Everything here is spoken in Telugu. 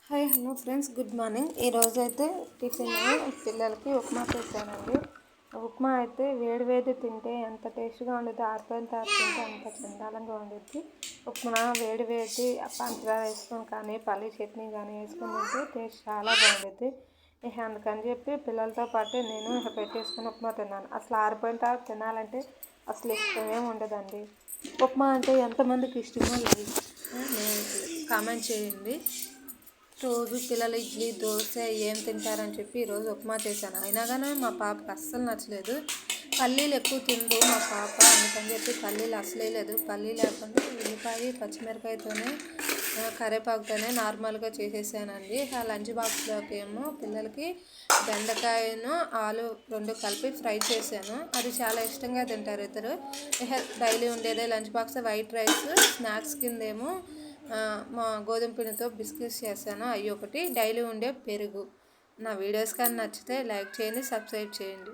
Hi hello friends, good morning. ఈరోజు అయితే టిఫిన్ పిల్లలకి ఉప్మా చేశానండి. ఉప్మా అయితే వేడి వేడి తింటే ఎంత టేస్ట్గా ఉండదు, ఆరిపోయిన తర్వాత తింటే అంత చండాలంగా ఉండుద్ది. ఉప్మా వేడి వేడి పంచదార వేసుకొని కానీ పల్లి చట్నీ కానీ వేసుకొని తింటే టేస్ట్ చాలా బాగుండుద్ది. అందుకని చెప్పి పిల్లలతో పాటు నేను పెట్టేసుకొని ఉప్మా తిన్నాను. అసలు ఆరిపోయిన తర్వాత తినాలంటే అసలు ఇష్టమే ఉండదండి. ఉప్మా అంటే ఎంతమందికి ఇష్టమో కామెంట్ చేయండి. రోజు పిల్లలు ఇడ్లీ దోశ ఏం తింటారని చెప్పి ఈరోజు ఉప్మా చేశాను. అయినా కానీ మా పాపకి అస్సలు నచ్చలేదు. పల్లీలు ఎక్కువ తింటూ మా పాప, అందుకని చెప్పి పల్లీలు అసలే లేదు. పల్లీలు లేకుండా ఉల్లిపాయ పచ్చిమిరకాయతోనే కరివేపాకుతోనే నార్మల్గా చేసేసానండి. ఆ లంచ్ బాక్స్లోకి ఏమో పిల్లలకి బెండకాయను ఆలు రెండు కలిపి ఫ్రై చేశాను. అది చాలా ఇష్టంగా తింటారు ఇద్దరు. డైలీ ఉండేదే lunch box white rice, snacks కిందేమో మా గోధుమ పిండితో బిస్కెట్స్ చేశాను. అవి ఒకటి, డైలీ ఉండే పెరుగు. నా వీడియోస్ కానీ నచ్చితే లైక్ చేయండి, సబ్స్క్రైబ్ చేయండి.